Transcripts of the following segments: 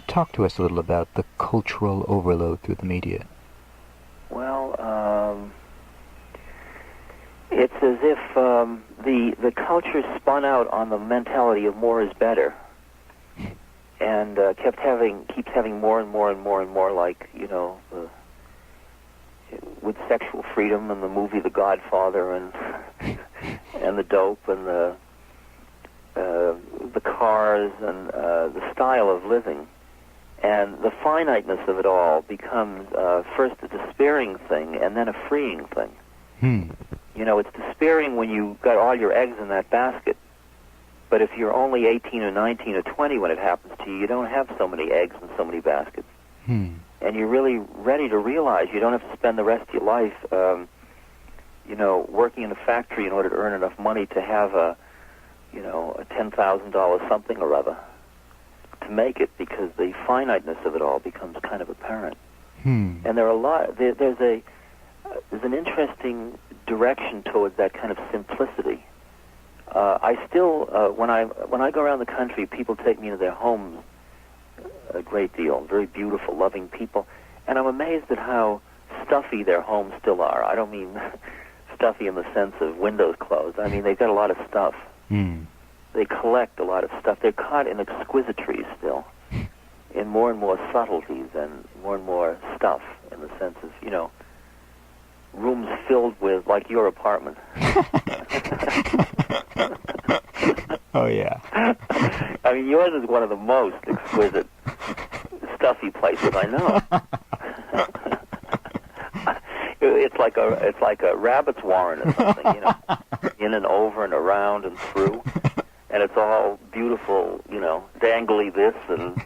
Talk to us a little about the cultural overload through the media. Well, it's as if the culture spun out on the mentality of more is better, and keeps having more and more and more and more, like, with sexual freedom and the movie The Godfather and and the dope and the cars and the style of living. And the finiteness of it all becomes first a despairing thing and then a freeing thing. It's despairing when you got all your eggs in that basket. But if you're only 18 or 19 or 20 when it happens to you, you don't have so many eggs in so many baskets. And you're really ready to realize you don't have to spend the rest of your life, working in a factory in order to earn enough money to have a $10,000 something or other to make it, because the finiteness of it all becomes kind of apparent. And there are there's an interesting direction towards that kind of simplicity. I still, when I go around the country, people take me into their homes a great deal, very beautiful, loving people, and I'm amazed at how stuffy their homes still are. I don't mean stuffy in the sense of windows closed. I mean, they've got a lot of stuff. They collect a lot of stuff. They're caught in exquisitries still, in more and more subtleties and more stuff, in the sense of, rooms filled with, like your apartment. Oh, yeah. I mean, yours is one of the most exquisite, stuffy places I know. It's like a rabbit's warren or something, in and over and around and through, and it's all beautiful, dangly this and.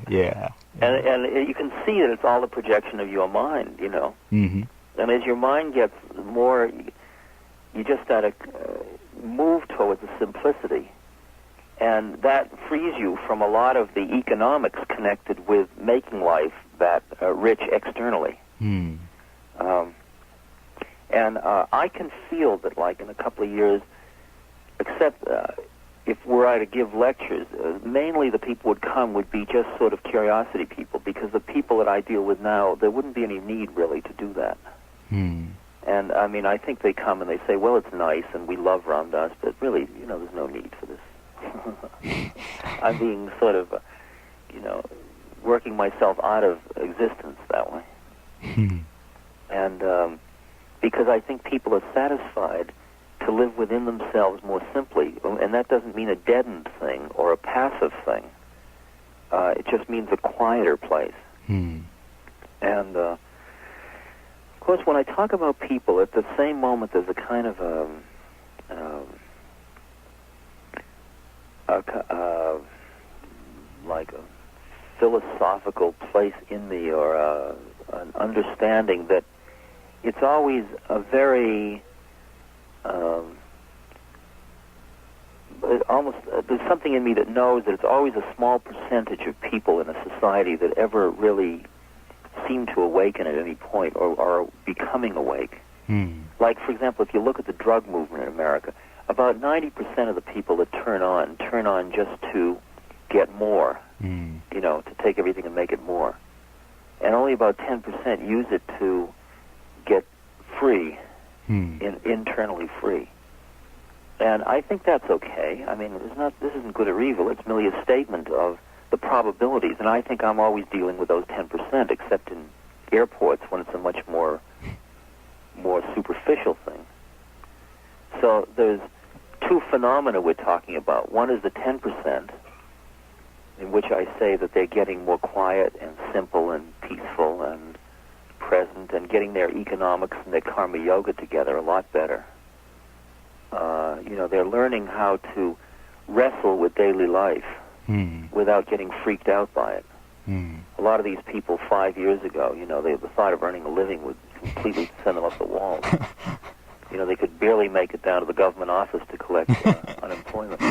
Yeah. And you can see that it's all a projection of your mind, And as your mind gets more, you just got to move towards the simplicity. And that frees you from a lot of the economics connected with making life that rich externally. And I can feel that, like, in a couple of years, except if were I to give lectures, mainly the people would come would be just sort of curiosity people, because the people that I deal with now, there wouldn't be any need really to do that. And I mean, I think they come and they say, well, it's nice and we love Ram Dass, but really, there's no need for this. I'm being sort of, working myself out of existence that way. And because I think people are satisfied to live within themselves more simply, and that doesn't mean a deadened thing or a passive thing. It just means a quieter place. And of course, when I talk about people, at the same moment, there's a kind of like a philosophical place in me, or an understanding that it's always a very there's something in me that knows that it's always a small percentage of people in a society that ever really seem to awaken at any point, or are becoming awake. Like, for example, if you look at the drug movement in America, about 90% of the people that turn on just to get more, to take everything and make it more. And only about 10% use it to get free, internally free. And I think that's okay. I mean, this isn't good or evil. It's merely a statement of the probabilities. And I think I'm always dealing with those 10%, except in airports when it's a much more superficial thing. So there's two phenomena we're talking about. One is the 10%, in which I say that they're getting more quiet and simple and peaceful and present, and getting their economics and their karma yoga together a lot better. They're learning how to wrestle with daily life without getting freaked out by it. A lot of these people 5 years ago, the thought of earning a living would completely send them up the walls. They could barely make it down to the government office to collect unemployment.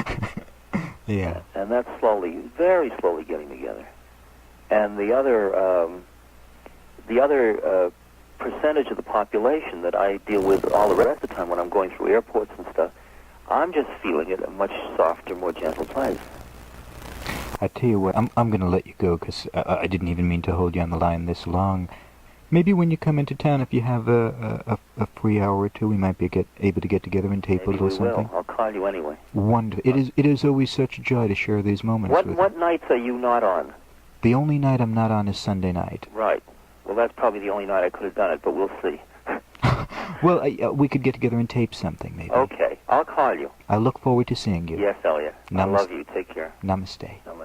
Yeah. And that's very slowly getting together. And the other percentage of the population that I deal with all the rest of the time when I'm going through airports and stuff, I'm just feeling it a much softer, more gentle place. I tell you what, I'm gonna let you go, 'cause I didn't even mean to hold you on the line this long. Maybe when you come into town, if you have a free hour or two, we might be able to get together and tape Maybe a little we something. will. I'll call you anyway. Wonderful. It is always such a joy to share these moments with you. What nights are you not on? The only night I'm not on is Sunday night. Right. Well, that's probably the only night I could have done it, but we'll see. Well, we could get together and tape something, maybe. Okay. I'll call you. I look forward to seeing you. Yes, Elliot. I Namaste. love you. Take care. Namaste. Namaste.